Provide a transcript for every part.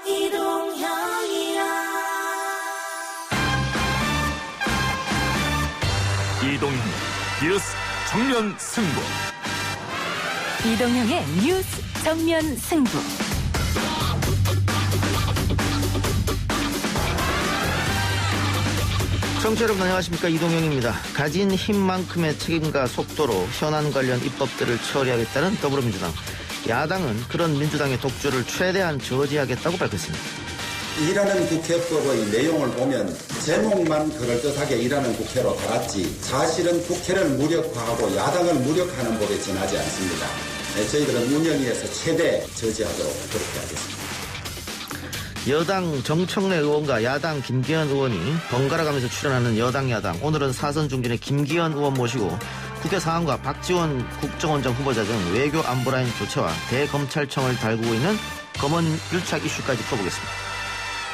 이동형 뉴스 정면 승부. 이동형의 뉴스 정면 승부. 청취자 여러분 안녕하십니까, 이동형입니다. 가진 힘만큼의 책임과 속도로 현안 관련 입법들을 처리하겠다는 더불어민주당. 야당은 그런 민주당의 독주를 최대한 저지하겠다고 밝혔습니다. 일하는 국회법의 내용을 보면 제목만 그럴듯하게 일하는 국회로 달았지 사실은 국회를 무력화하고 야당을 무력화하는 법에 지나지 않습니다. 저희들은 운영위에서 최대 저지하도록 그렇게 하겠습니다. 여당 정청래 의원과 야당 김기현 의원이 번갈아 가면서 출연하는 여당 야당. 오늘은 사선 중진의 김기현 의원 모시고 국회 상황과 박지원 국정원장 후보자 등 외교 안보라인 교체와 대검찰청을 달구고 있는 검언 유착 이슈까지 풀어보겠습니다.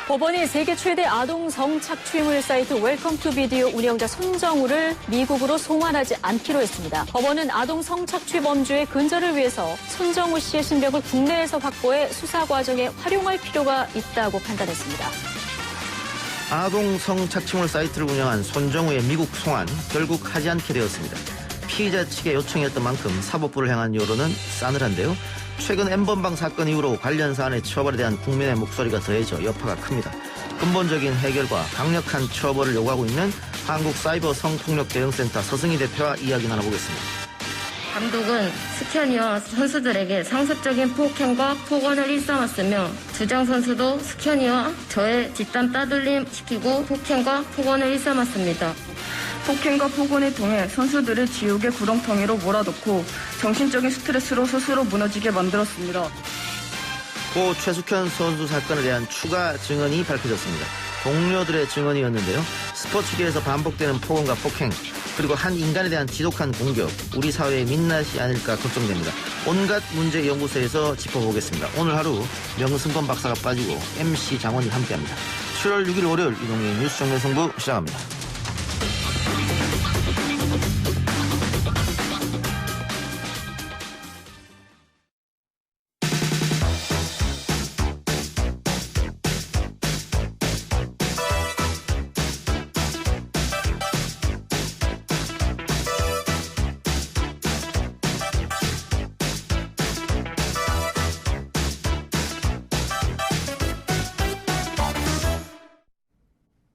법원이 세계 최대 아동 성착취물 사이트 웰컴 투 비디오 운영자 손정우를 미국으로 송환하지 않기로 했습니다. 법원은 아동 성착취 범죄의 근절을 위해서 손정우 씨의 신병을 국내에서 확보해 수사 과정에 활용할 필요가 있다고 판단했습니다. 아동 성착취물 사이트를 운영한 손정우의 미국 송환 결국 하지 않게 되었습니다. 피의자 측의 요청이었던 만큼 사법부를 향한 여론은 싸늘한데요. 최근 N번방 사건 이후로 관련 사안의 처벌에 대한 국민의 목소리가 더해져 여파가 큽니다. 근본적인 해결과 강력한 처벌을 요구하고 있는 한국사이버성폭력대응센터 서승희 대표와 이야기 나눠보겠습니다. 감독은 스캐니와 선수들에게 상습적인 폭행과 폭언을 일삼았으며 주장 선수도 스캐니와 저의 뒷담 따돌림 시키고 폭행과 폭언을 일삼았습니다. 폭행과 폭언을 통해 선수들을 지옥의 구렁텅이로 몰아넣고 정신적인 스트레스로 스스로 무너지게 만들었습니다. 고 최숙현 선수 사건에 대한 추가 증언이 밝혀졌습니다. 동료들의 증언이었는데요. 스포츠계에서 반복되는 폭언과 폭행, 그리고 한 인간에 대한 지독한 공격, 우리 사회의 민낯이 아닐까 걱정됩니다. 온갖 문제 연구소에서 짚어보겠습니다. 오늘 하루 명승권 박사가 빠지고 MC 장원이 함께합니다. 7월 6일 월요일 이동의 뉴스 정면 승부 시작합니다.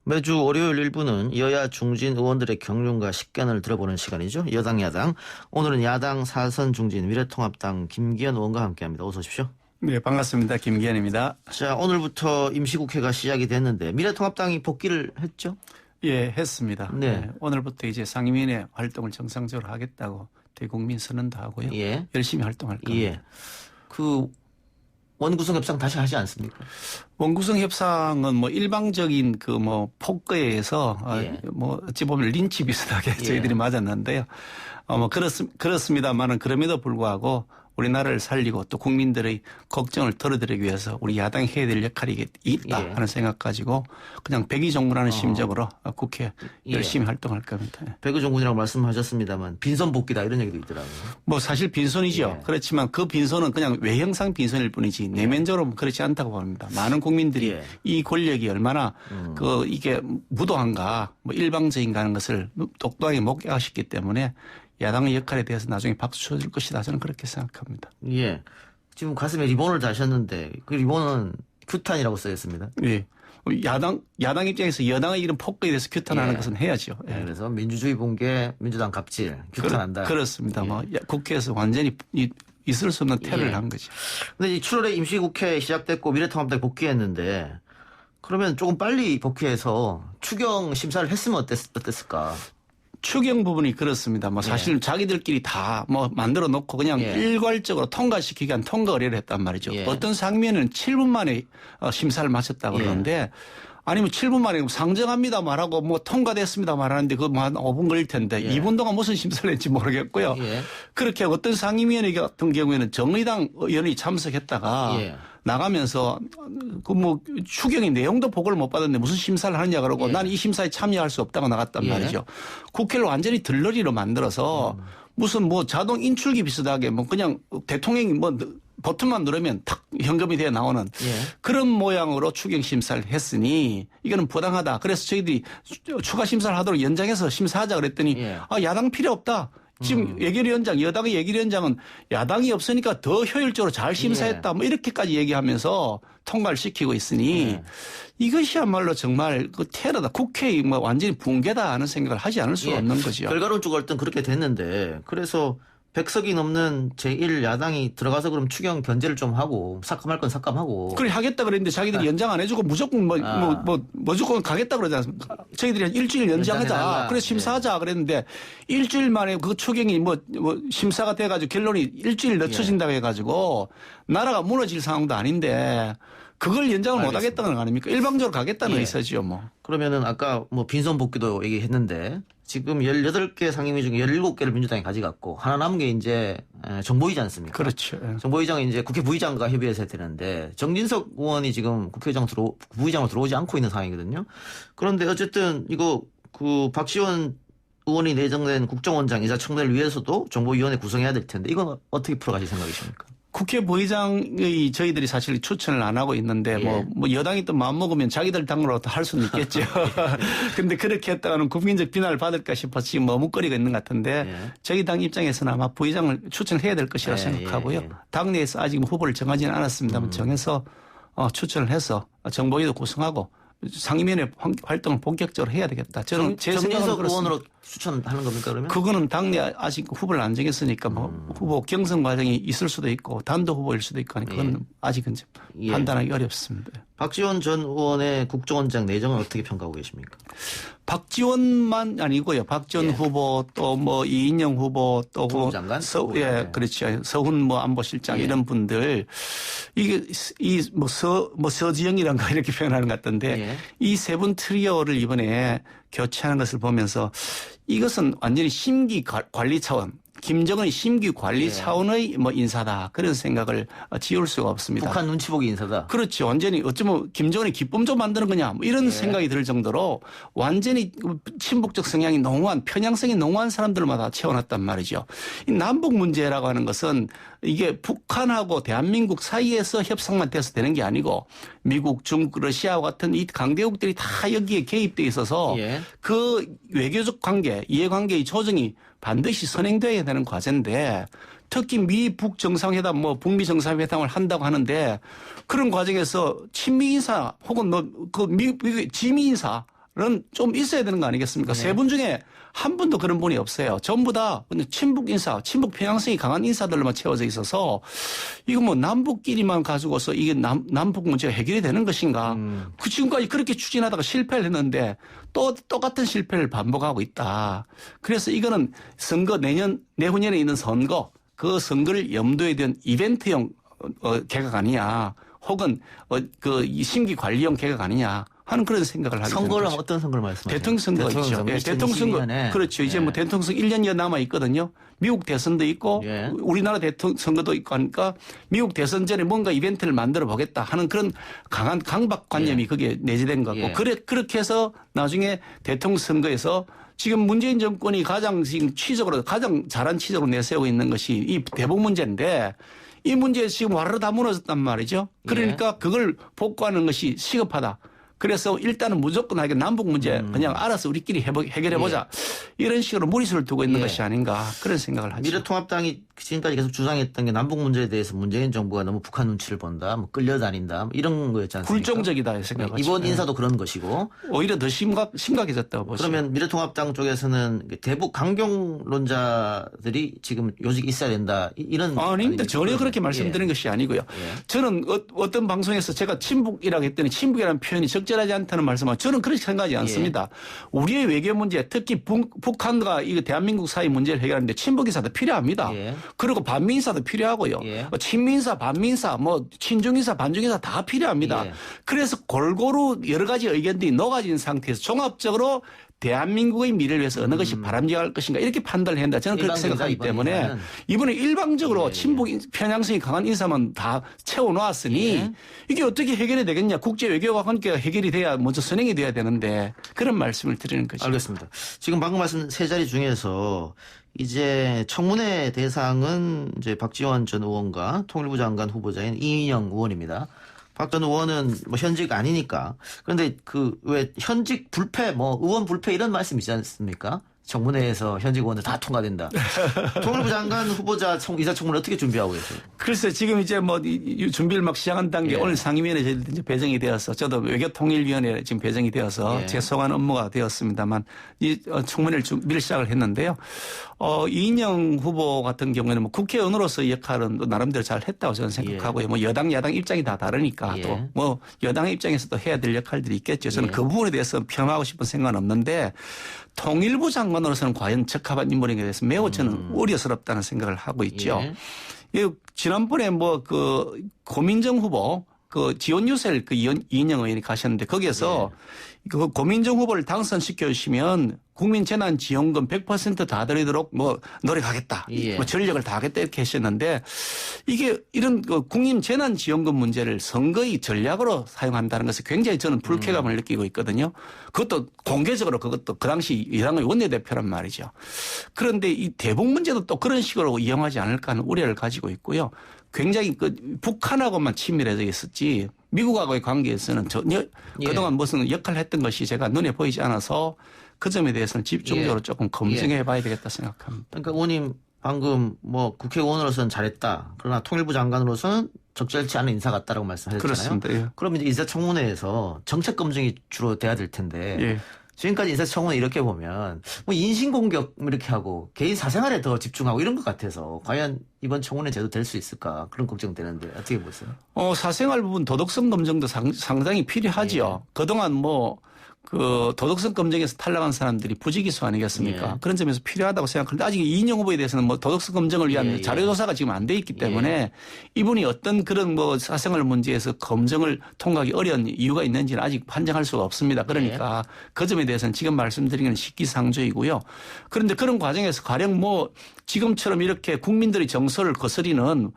매주 월요일 1부는 여야 중진 의원들의 경륜과 식견을 들어보는 시간이죠. 여당 야당. 오늘은 야당 사선 중진 미래통합당 김기현 의원과 함께합니다. 어서 오십시오. 네, 반갑습니다. 김기현입니다. 자, 오늘부터 임시국회가 시작이 됐는데 미래통합당이 복귀를 했죠? 예, 했습니다. 네. 네, 오늘부터 이제 상임위원회 활동을 정상적으로 하겠다고 대국민 선언도 하고요. 예. 열심히 활동할 겁니다. 예. 그 원구성 협상 다시 하지 않습니까? 원구성 협상은 뭐 일방적인 그 뭐 폭거에 의해서 예. 뭐 어찌 보면 린치 비슷하게 예. 저희들이 맞았는데요. 뭐 그렇습니다만은 그럼에도 불구하고 우리나라를 살리고 또 국민들의 걱정을 덜어드리기 위해서 우리 야당이 해야 될 역할이 있다 예. 하는 생각 가지고 그냥 백의종군하는 심정으로 국회 열심히 활동할 겁니다. 백의종군이라고 말씀하셨습니다만 빈손 복귀다 이런 얘기도 있더라고요. 뭐 사실 빈손이죠. 예. 그렇지만 그 빈손은 그냥 외형상 빈손일 뿐이지 내면적으로 그렇지 않다고 봅니다. 많은 국민들이 예. 이 권력이 얼마나 이게 무도한가 뭐 일방적인가 하는 것을 똑똑하게 목격하셨기 때문에 야당의 역할에 대해서 나중에 박수 쳐줄 것이다. 저는 그렇게 생각합니다. 예. 지금 가슴에 리본을 다셨는데 그 리본은 규탄이라고 써 있습니다. 예. 야당 입장에서 여당의 이런 폭거에 대해서 규탄하는 것은 해야죠. 예. 네, 그래서 민주주의 붕괴, 민주당 갑질 규탄한다. 그렇습니다. 예. 뭐 국회에서 완전히 있을 수 없는 테러를 한 거죠. 근데 7월에 임시국회 시작됐고 미래통합당이 복귀했는데 그러면 조금 빨리 복귀해서 추경 심사를 했으면 어땠을까? 추경 부분이 그렇습니다. 뭐 사실 자기들끼리 다 뭐 만들어 놓고 그냥 일괄적으로 통과시키기 위한 통과 의뢰를 했단 말이죠. 어떤 상임위는 7분 만에 심사를 마쳤다고 그러는데 아니면 7분 만에 상정합니다 말하고 뭐 통과됐습니다 말하는데 그거 뭐 한 5분 걸릴 텐데 2분 동안 무슨 심사를 했는지 모르겠고요. 그렇게 어떤 상임위원회 같은 경우에는 정의당 의원이 참석했다가 나가면서 그 뭐 추경의 내용도 보고를 못 받았는데 무슨 심사를 하느냐 그러고 난 이 심사에 참여할 수 없다고 나갔단 말이죠. 국회를 완전히 들러리로 만들어서 무슨 뭐 자동 인출기 비슷하게 뭐 그냥 대통령이 뭐 버튼만 누르면 탁 현금이 되어 나오는 그런 모양으로 추경 심사를 했으니 이거는 부당하다. 그래서 저희들이 추가 심사를 하도록 연장해서 심사하자 그랬더니 야당 필요 없다. 지금 예결위원장, 여당의 예결위원장은 야당이 없으니까 더 효율적으로 잘 심사했다. 뭐 이렇게까지 얘기하면서 통과를 시키고 있으니 이것이야말로 정말 그 테러다. 국회의 뭐 완전히 붕괴다 하는 생각을 하지 않을 수 없는 거죠. 결과론적으로 일단 그렇게 됐는데 그래서 100석이 넘는 제1야당이 들어가서 그럼 추경 견제를 좀 하고 삭감할 건 삭감하고. 그래 하겠다 그랬는데 자기들이 연장 안 해주고 무조건 무조건 가겠다 그러지 않습니까? 저희들이 일주일 연장하자. 그래서 심사하자 그랬는데 일주일 만에 그 추경이 뭐 심사가 돼가지고 결론이 일주일 늦춰진다고 해가지고 나라가 무너질 상황도 아닌데 그걸 연장을 못 하겠다는 거 아닙니까? 일방적으로 가겠다는 의사지요, 뭐. 그러면은 아까 뭐 빈손 복귀도 얘기했는데 지금 18개 상임위 중에 17개를 민주당이 가져갔고 하나 남은 게 이제 정보위지 않습니까? 그렇죠. 정보위장은 이제 국회 부의장과 협의해서 해야 되는데 정진석 의원이 지금 부의장으로 들어오지 않고 있는 상황이거든요. 그런데 어쨌든 이거 그 박지원 의원이 내정된 국정원장이자 청문회를 위해서도 정보위원회 구성해야 될 텐데 이건 어떻게 풀어가실 생각이십니까? 국회 부의장의 저희들이 사실 추천을 안 하고 있는데 뭐 여당이 또 마음먹으면 자기들 당으로 할 수는 있겠죠. 근데 그렇게 했다가는 국민적 비난을 받을까 싶어서 지금 머뭇거리고 있는 것 같은데 저희 당 입장에서는 아마 부의장을 추천해야 될 것이라 생각하고요. 당내에서 아직 후보를 정하지는 않았습니다만 정해서 추천을 해서 정보위도 구성하고 상임위원회 활동을 본격적으로 해야 되겠다. 저는 제 생각은 정진석 의원으로 추천하는 겁니까 그러면? 그거는 당내 아직 후보를 안 정했으니까 뭐 후보 경선 과정이 있을 수도 있고 단독 후보일 수도 있고 하니까 그건 아직은 판단하기 어렵습니다. 박지원 전 의원의 국정원장 내정은 어떻게 평가하고 계십니까? 박지원만 아니고요. 박지원 후보 또 뭐 이인영 후보 또 장관? 그렇죠. 서훈 뭐 안보실장 이런 분들 이게 서지영이란가 이렇게 표현하는 것 같던데 이 세 분 트리오를 이번에 교체하는 것을 보면서 이것은 완전히 심기 관리 차원. 김정은의 심기 관리 차원의 뭐 인사다. 그런 생각을 지울 수가 없습니다. 북한 눈치 보기 인사다. 그렇죠. 완전히 어쩌면 김정은이 기쁨 좀 만드는 거냐. 뭐 이런 생각이 들 정도로 완전히 친북적 성향이 농후한 편향성이 농후한 사람들마다 채워놨단 말이죠. 이 남북 문제라고 하는 것은 이게 북한하고 대한민국 사이에서 협상만 돼서 되는 게 아니고 미국, 중국, 러시아와 같은 이 강대국들이 다 여기에 개입돼 있어서 그 외교적 관계, 이해관계의 조정이 반드시 선행돼야 되는 과제인데 특히 미북 정상회담 뭐 북미 정상회담을 한다고 하는데 그런 과정에서 친미 인사 혹은 그 미국의 지미 인사는 좀 있어야 되는 거 아니겠습니까? 세 분 중에 한 분도 그런 분이 없어요. 전부 다 친북 인사, 친북 편향성이 강한 인사들로만 채워져 있어서 이거 뭐 남북끼리만 가지고서 이게 남북 문제가 해결이 되는 것인가? 그 지금까지 그렇게 추진하다가 실패를 했는데 또 똑같은 실패를 반복하고 있다. 그래서 이거는 선거 내후년에 있는 선거 그 선거를 염두에 둔 이벤트형 개각 아니냐? 혹은 그 심기 관리형 개각 아니냐? 하는 그런 생각을 하게 선거를 되는 거죠. 어떤 선거를 말씀하세요? 대통령 선거가 있죠. 대통령 선거. 그렇죠. 이제 뭐 대통령 선거 1년여 남아 있거든요. 미국 대선도 있고 우리나라 대통령 선거도 있고 하니까 미국 대선 전에 뭔가 이벤트를 만들어 보겠다 하는 그런 강한 강박관념이 그게 내재된 거고 그렇게 해서 나중에 대통령 선거에서 지금 문재인 정권이 가장 지금 가장 잘한 취적으로 내세우고 있는 것이 이 대북 문제인데 이 문제에 지금 와르르 다 무너졌단 말이죠. 그러니까 그걸 복구하는 것이 시급하다. 그래서 일단은 무조건 하게 남북 문제 그냥 알아서 우리끼리 해결해보자. 이런 식으로 무리수를 두고 있는 것이 아닌가 그런 생각을 하죠. 미래통합당이 지금까지 계속 주장했던 게 남북 문제에 대해서 문재인 정부가 너무 북한 눈치를 본다, 뭐 끌려다닌다 뭐 이런 거였지 않습니까? 굴종적이다 생각하죠. 이번 인사도 그런 것이고. 오히려 더 심각해졌다고 보죠. 그러면 미래통합당 쪽에서는 대북 강경론자들이 지금 요직이 있어야 된다 이런. 아닙니다. 전혀 그렇게 말씀드리는 것이 아니고요. 저는 어떤 방송에서 제가 친북이라고 했더니 친북이라는 표현이 적절하지 않다는 말씀을 저는 그렇게 생각하지 않습니다. 우리의 외교 문제 특히 북한과 이 대한민국 사이 문제를 해결하는데 친북인사도 필요합니다. 그리고 반미인사도 필요하고요. 친미인사, 반미인사, 뭐 친중인사, 반중인사 다 필요합니다. 그래서 골고루 여러 가지 의견들이 녹아진 상태에서 종합적으로 대한민국의 미래를 위해서 어느 것이 바람직할 것인가 이렇게 판단을 한다. 저는 그렇게 생각하기 때문에 이번에 일방적으로 친북 편향성이 강한 인사만 다 채워놓았으니 이게 어떻게 해결이 되겠냐. 국제 외교와 함께 해결이 돼야 먼저 선행이 돼야 되는데 그런 말씀을 드리는 거죠. 알겠습니다. 지금 방금 말씀 세 자리 중에서 이제 청문회 대상은 이제 박지원 전 의원과 통일부 장관 후보자인 이인영 의원입니다. 박 전 의원은 뭐 현직 아니니까. 그런데 그 왜 현직 불패 뭐 의원 불패 이런 말씀 있지 않습니까? 청문회에서 현직 의원들 다 통과된다. 통일부 장관 후보자 이사청문회 어떻게 준비하고 계세요? 글쎄 지금 이제 뭐 준비를 막 시작한 단계 오늘 상임위원회 저희들 이제 배정이 되어서 저도 외교통일위원회에 지금 배정이 되어서 재소관 업무가 되었습니다만 이 청문회를 준비를 시작을 했는데요. 이인영 후보 같은 경우에는 뭐 국회의원으로서의 역할은 나름대로 잘 했다고 저는 생각하고요. 뭐 여당 야당 입장이 다 다르니까 또 뭐 여당의 입장에서도 해야 될 역할들이 있겠죠. 저는 그 부분에 대해서 폄하하고 싶은 생각은 없는데 통일부 장관으로서는 과연 적합한 인물인가에 대해서 매우 저는 우려스럽다는 생각을 하고 있죠. 지난번에 뭐 그 고민정 후보 그 지원유셀 그 이인영 의원이 가셨는데 거기에서 그 고민정 후보를 당선시켜 주시면 국민재난지원금 100% 다 드리도록 뭐 노력하겠다. 뭐 전력을 다하겠다 이렇게 하셨는데 이게 이런 그 국민재난지원금 문제를 선거의 전략으로 사용한다는 것에 굉장히 저는 불쾌감을 느끼고 있거든요. 그것도 공개적으로 그것도 그 당시 여당의 원내대표란 말이죠. 그런데 이 대북 문제도 또 그런 식으로 이용하지 않을까 하는 우려를 가지고 있고요. 굉장히 그 북한하고만 친밀해져 있었지 미국하고의 관계에서는 전혀 그동안 무슨 역할을 했던 것이 제가 눈에 보이지 않아서 그 점에 대해서는 집중적으로 조금 검증해 봐야 되겠다 생각합니다. 그러니까 의원님 방금 뭐 국회의원으로서는 잘했다. 그러나 통일부 장관으로서는 적절치 않은 인사 같다라고 말씀하셨잖아요. 그렇습니다. 예. 그럼 이제 인사청문회에서 정책 검증이 주로 돼야 될 텐데 지금까지 인사청문회 이렇게 보면 뭐 인신공격 이렇게 하고 개인 사생활에 더 집중하고 이런 것 같아서 과연 이번 청문회 제도 될 수 있을까 그런 걱정되는데 어떻게 보세요? 사생활 부분 도덕성 검증도 상당히 필요하죠. 그동안 뭐 그 도덕성 검증에서 탈락한 사람들이 부지기수 아니겠습니까? 그런 점에서 필요하다고 생각하는데 아직 이인영 후보에 대해서는 뭐 도덕성 검증을 위한 자료조사가 지금 안 돼 있기 때문에 이분이 어떤 그런 뭐 사생활 문제에서 검증을 통과하기 어려운 이유가 있는지는 아직 판정할 수가 없습니다. 그러니까 그 점에 대해서는 지금 말씀드리는 건 시기상조이고요. 그런데 그런 과정에서 가령 뭐 지금처럼 이렇게 국민들의 정서를 거스리는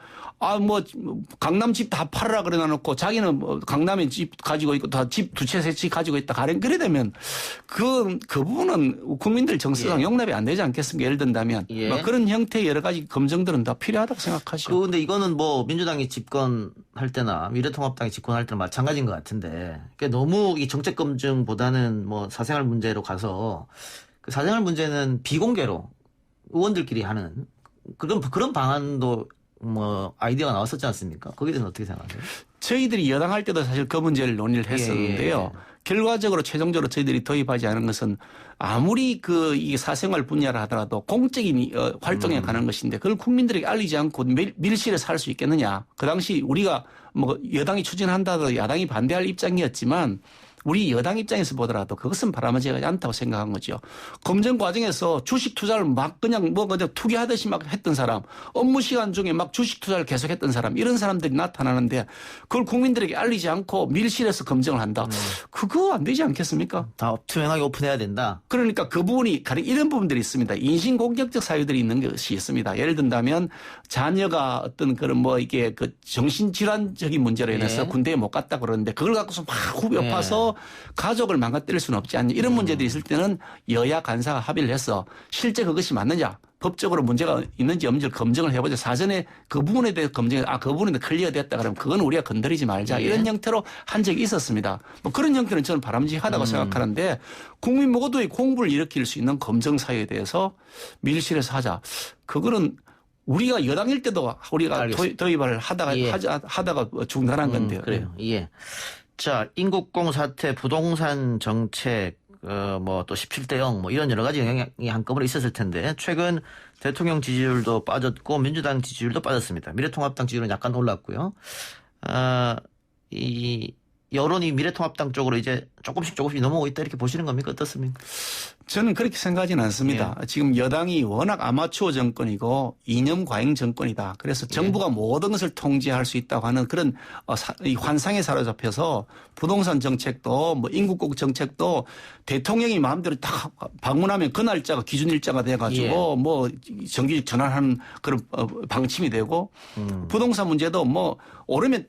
뭐 강남 집 다 팔아라 그래 놔놓고 자기는 뭐 강남에 집 가지고 있고 다 집 두 채 세 채 가지고 있다 가령 그래 되면 그 부분은 국민들 정서상 용납이 안 되지 않겠습니까? 예를 든다면 뭐 그런 형태의 여러 가지 검증들은 다 필요하다고 생각하죠. 그런데 이거는 뭐 민주당이 집권할 때나 미래통합당이 집권할 때는 마찬가지인 것 같은데 그러니까 너무 이 정책 검증보다는 뭐 사생활 문제로 가서 그 사생활 문제는 비공개로 의원들끼리 하는 그런 방안도 뭐 아이디어가 나왔었지 않습니까? 거기에 대해서 어떻게 생각하세요? 저희들이 여당할 때도 사실 그 문제를 논의를 했었는데요. 결과적으로 최종적으로 저희들이 도입하지 않은 것은 아무리 이게 사생활 분야라 하더라도 공적인 활동에 관한 것인데 그걸 국민들에게 알리지 않고 밀실에서 할 수 있겠느냐. 그 당시 우리가 뭐 여당이 추진한다 하더라도 야당이 반대할 입장이었지만 우리 여당 입장에서 보더라도 그것은 바람직하지 않다고 생각한 거죠. 검증 과정에서 주식 투자를 막 그냥 투기하듯이 막 했던 사람, 업무 시간 중에 막 주식 투자를 계속했던 사람, 이런 사람들이 나타나는데 그걸 국민들에게 알리지 않고 밀실에서 검증을 한다. 그거 안 되지 않겠습니까? 다 투명하게 오픈해야 된다. 그러니까 그 부분이 가령 이런 부분들이 있습니다. 인신공격적 사유들이 있는 것이 있습니다. 예를 든다면 자녀가 어떤 그런 뭐 이게 그 정신질환적인 문제로 인해서 군대에 못 갔다 그러는데 그걸 갖고서 막 후벼 파서 가족을 망가뜨릴 수는 없지 않냐. 이런 문제들이 있을 때는 여야 간사가 합의를 해서 실제 그것이 맞느냐. 법적으로 문제가 있는지 없는지를 검증을 해보자. 사전에 그 부분에 대해서 검증해서 그 부분에 클리어됐다 그러면 그건 우리가 건드리지 말자. 이런 형태로 한 적이 있었습니다. 뭐 그런 형태는 저는 바람직하다고 생각하는데 국민 모두의 공부를 일으킬 수 있는 검증 사유에 대해서 밀실에서 하자. 그거는 우리가 여당일 때도 우리가 도입을 하다가 중단한 건데요. 그래요. 자, 인국공 사태, 부동산 정책, 뭐 또 17대 0 뭐 이런 여러 가지 영향이 한꺼번에 있었을 텐데 최근 대통령 지지율도 빠졌고 민주당 지지율도 빠졌습니다. 미래통합당 지지율은 약간 올랐고요. 이 여론이 미래통합당 쪽으로 이제 조금씩 넘어오고 있다 이렇게 보시는 겁니까? 어떻습니까? 저는 그렇게 생각하지는 않습니다. 지금 여당이 워낙 아마추어 정권이고 이념 과잉 정권이다. 그래서 정부가 모든 것을 통제할 수 있다고 하는 그런 이 환상에 사로잡혀서 부동산 정책도 뭐 인구국 정책도 대통령이 마음대로 딱 방문하면 그 날짜가 기준 일자가 돼가지고 뭐 정규직 전환하는 그런 방침이 되고 부동산 문제도 뭐 오르면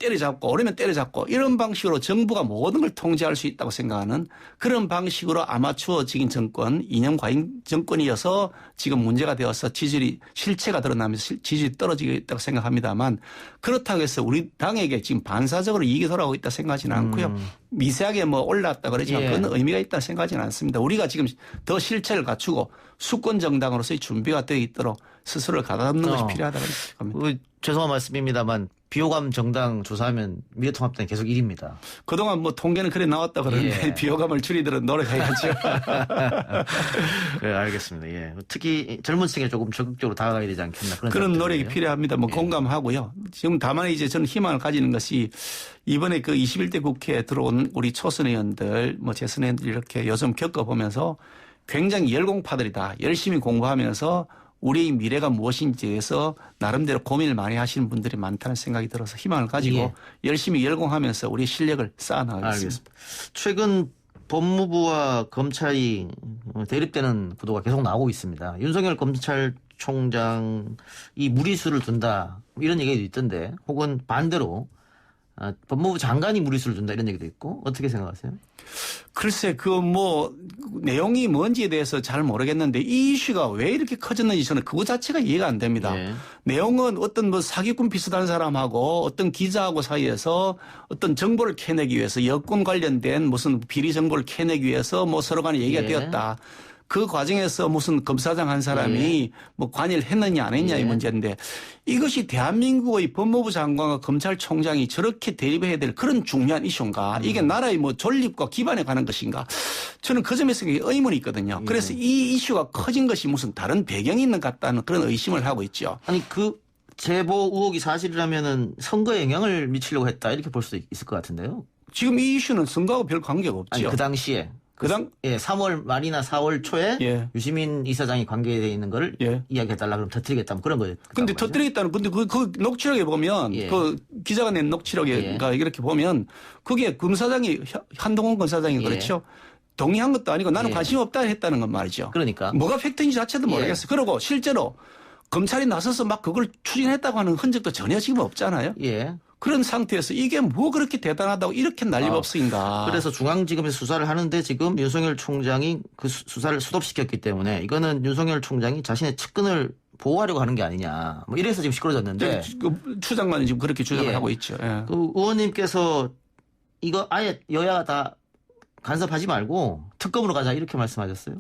때려잡고 이런 방식으로 정부가 모든 걸 통제할 수 있다고 생각하는 그런 방식으로 아마추어적인 정권, 이념 과잉 정권이어서 지금 문제가 되어서 지지율이 실체가 드러나면서 지지율이 떨어지고 있다고 생각합니다만 그렇다고 해서 우리 당에게 지금 반사적으로 이익이 돌아오고 있다 생각하지는 않고요. 미세하게 뭐 올랐다 그러지만 그건 의미가 있다 생각하지는 않습니다. 우리가 지금 더 실체를 갖추고 수권 정당으로서의 준비가 되어 있도록 스스로를 가다듬는 것이 필요하다고 생각합니다. 죄송한 말씀입니다만 비호감 정당 조사하면 미래통합당이 계속 1위입니다. 그동안 뭐 통계는 그래 나왔다 그러는데 비호감을 줄이도록 노력해야죠. 그래, 알겠습니다. 예. 특히 젊은 층에 조금 적극적으로 다가가야 되지 않겠나 그런 노력이 필요합니다. 뭐 공감하고요. 지금 다만 이제 저는 희망을 가지는 것이 이번에 그 21대 국회에 들어온 우리 초선 의원들, 뭐 재선 의원들 이렇게 요즘 겪어보면서 굉장히 열공파들이다. 열심히 공부하면서 우리의 미래가 무엇인지에 대해서 나름대로 고민을 많이 하시는 분들이 많다는 생각이 들어서 희망을 가지고 열심히 열공하면서 우리의 실력을 쌓아나가겠습니다. 알겠습니다. 최근 법무부와 검찰이 대립되는 구도가 계속 나오고 있습니다. 윤석열 검찰총장이 무리수를 둔다 이런 얘기도 있던데 혹은 반대로 법무부 장관이 무리수를 둔다 이런 얘기도 있고 어떻게 생각하세요? 글쎄 그 뭐 내용이 뭔지에 대해서 잘 모르겠는데 이 이슈가 왜 이렇게 커졌는지 저는 그거 자체가 이해가 안 됩니다. 내용은 어떤 뭐 사기꾼 비슷한 사람하고 어떤 기자하고 사이에서 어떤 정보를 캐내기 위해서 여권 관련된 무슨 비리 정보를 캐내기 위해서 뭐 서로 간에 얘기가 되었다. 그 과정에서 무슨 검사장 한 사람이 뭐 관여를 했느냐 안 했냐의 문제인데 이것이 대한민국의 법무부 장관과 검찰총장이 저렇게 대립해야 될 그런 중요한 이슈인가? 이게 나라의 뭐 존립과 기반에 관한 것인가? 저는 그 점에서 의문이 있거든요. 그래서 이 이슈가 커진 것이 무슨 다른 배경이 있는 것 같다는 그런 의심을 하고 있죠. 아니 그 제보 의혹이 사실이라면은 선거에 영향을 미치려고 했다 이렇게 볼 수도 있을 것 같은데요. 지금 이 이슈는 선거하고 별 관계가 없죠. 아니 그 당시에. 3월 말이나 4월 초에 유시민 이사장이 관계되어 있는 걸 이야기해달라 그러면 터뜨리겠다 그런 거예요. 근데 터뜨리겠다는 근데 그 녹취록에 보면 그 기자가 낸 녹취록에 이렇게 보면 그게 검사장이 한동훈 검사장이 그렇죠. 동의한 것도 아니고 나는 관심 없다 했다는 건 말이죠. 그러니까 뭐가 팩트인지 자체도 모르겠어요. 그리고 실제로 검찰이 나서서 막 그걸 추진했다고 하는 흔적도 전혀 지금 없잖아요. 그런 상태에서 이게 뭐 그렇게 대단하다고 이렇게 난리법석인가. 그래서 중앙지검에서 수사를 하는데 지금 윤석열 총장이 그 수사를 수독시켰기 때문에 이거는 윤석열 총장이 자신의 측근을 보호하려고 하는 게 아니냐. 뭐 이래서 지금 시끄러졌는데. 추 장관은 지금 그렇게 주장을 하고 있죠. 그 의원님께서 이거 아예 여야가 다 간섭하지 말고 특검으로 가자 이렇게 말씀하셨어요.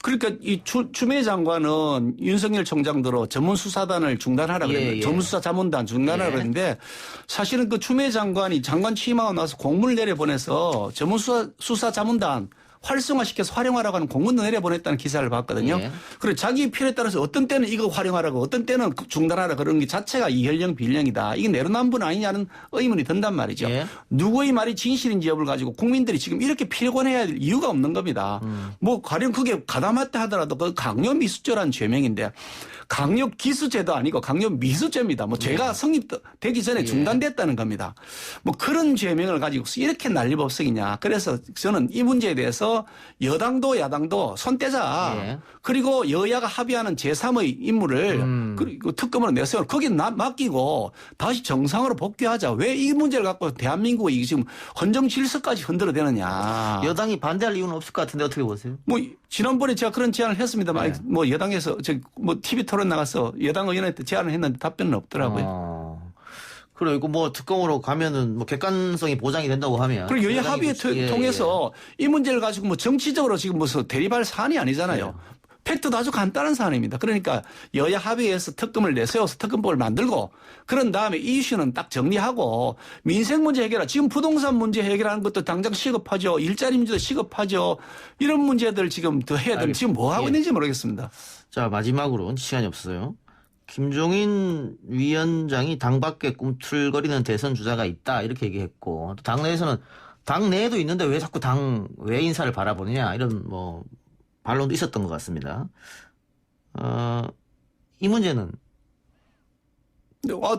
그러니까 이 추미애 장관은 윤석열 총장대로 전문수사단을 중단하라 그랬는데 전문수사 자문단 중단하라 그랬는데 사실은 그 추미애 장관이 장관 취임하고 나서 공문을 내려보내서 전문수사 자문단 활성화시켜서 활용하라고 하는 공문도 내려보냈다는 기사를 봤거든요. 그리고 자기 필요에 따라서 어떤 때는 이거 활용하라고 어떤 때는 중단하라 그런 게 자체가 이혈령 빌령이다. 이게 내로남불 아니냐는 의문이 든단 말이죠. 누구의 말이 진실인지 여부를 가지고 국민들이 지금 이렇게 필권해야 할 이유가 없는 겁니다. 뭐 가령 그게 가다맞다 하더라도 그 강요미수죄라는 죄명인데 강요기수죄도 아니고 강요미수죄입니다. 뭐 죄가 성립되기 전에 중단됐다는 겁니다. 뭐 그런 죄명을 가지고 이렇게 난리법석이냐. 그래서 저는 이 문제에 대해서 여당도 야당도 손 떼자. 그리고 여야가 합의하는 제3의 임무를 그리고 특검으로 내세워 거기에 맡기고 다시 정상으로 복귀하자. 왜 이 문제를 갖고 대한민국의 지금 헌정 질서까지 흔들어대느냐. 여당이 반대할 이유는 없을 것 같은데 어떻게 보세요? 뭐 지난번에 제가 그런 제안을 했습니다만 뭐 여당에서 뭐 TV 토론 나가서 여당 의원한테 제안을 했는데 답변은 없더라고요. 그래 이거 뭐 특검으로 가면은 뭐 객관성이 보장이 된다고 하면 그리고 여야 합의에 통해서 이 문제를 가지고 뭐 정치적으로 지금 무슨 대립할 사안이 아니잖아요. 팩트도 아주 간단한 사안입니다. 그러니까 여야 합의해서 특검을 내세워서 특검법을 만들고 그런 다음에 이 이슈는 딱 정리하고 민생 문제 해결하고 지금 부동산 문제 해결하는 것도 당장 시급하죠. 일자리 문제도 시급하죠. 이런 문제들 지금 더 해야 되는데 지금 뭐 하고 있는지 모르겠습니다. 자 마지막으로 시간이 없어요. 김종인 위원장이 당 밖에 꿈틀거리는 대선 주자가 있다 이렇게 얘기했고 또 당내에서는 당 내에도 있는데 왜 자꾸 당 외 인사를 바라보느냐 이런 뭐 반론도 있었던 것 같습니다. 이 문제는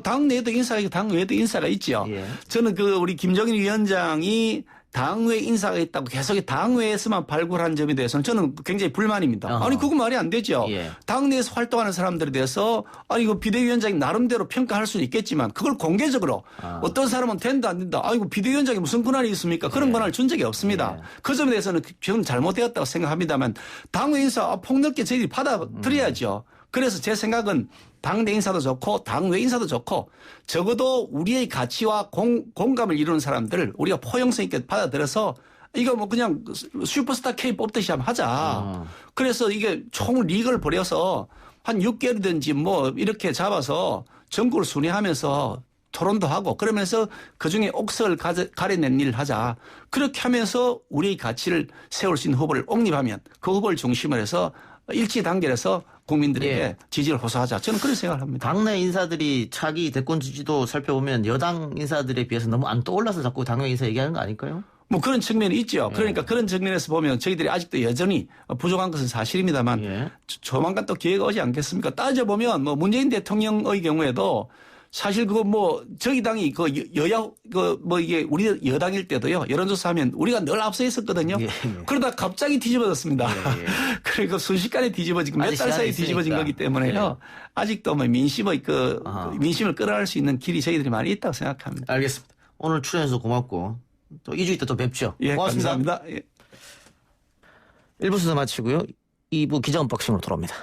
당 내에도 인사가 있고 당 외에도 인사가 있죠. 예. 저는 우리 김정인 위원장이 당외 인사가 있다고 계속 당외에서만 발굴한 점에 대해서는 저는 굉장히 불만입니다. 아니 그거 말이 안 되죠. 예. 당내에서 활동하는 사람들에 대해서 아니 그 비대위원장이 나름대로 평가할 수는 있겠지만 그걸 공개적으로 어떤 사람은 된다 안 된다. 아이고 비대위원장이 무슨 권한이 있습니까? 그런 권한을 준 적이 없습니다. 그 점에 대해서는 저는 잘못되었다고 생각합니다만 당외 인사 폭넓게 저희들이 받아들여야죠. 그래서 제 생각은 당내 인사도 좋고 당외 인사도 좋고 적어도 우리의 가치와 공감을 이루는 사람들을 우리가 포용성 있게 받아들여서 이거 뭐 그냥 슈퍼스타 K 뽑듯이 한번 하자. 그래서 이게 총 리그를 벌여서 한 6개월이든지 뭐 이렇게 잡아서 전국을 순회하면서 토론도 하고 그러면서 그중에 옥석을 가려낸 일을 하자. 그렇게 하면서 우리의 가치를 세울 수 있는 후보를 옹립하면 그 후보를 중심으로 해서 일치 단결해서 국민들에게 예. 지지를 호소하자. 저는 그런 생각을 합니다. 당내 인사들이 차기 대권 지지도 살펴보면 여당 인사들에 비해서 너무 안 떠올라서 자꾸 당외 인사 얘기하는 거 아닐까요? 뭐 그런 측면이 있죠. 그러니까 그런 측면에서 보면 저희들이 아직도 여전히 부족한 것은 사실입니다만 예. 조만간 또 기회가 오지 않겠습니까? 따져보면 뭐 문재인 대통령의 경우에도 사실 그거 뭐 저희 당이 그 여야 그 뭐 이게 우리 여당일 때도요 여론조사하면 우리가 늘 앞서 있었거든요. 예. 그러다 갑자기 뒤집어졌습니다. 예. 그리고 순식간에 뒤집어지고 몇 달 사이에 뒤집어진 거기 때문에요. 예. 아직도 뭐 민심을 끌어갈 수 있는 길이 저희들이 많이 있다고 생각합니다. 알겠습니다. 오늘 출연해서 고맙고 또 2주 있다 또 뵙죠. 예, 고맙습니다. 감사합니다. 예. 1부 순서 마치고요. 2부 기자 언박싱으로 돌아옵니다.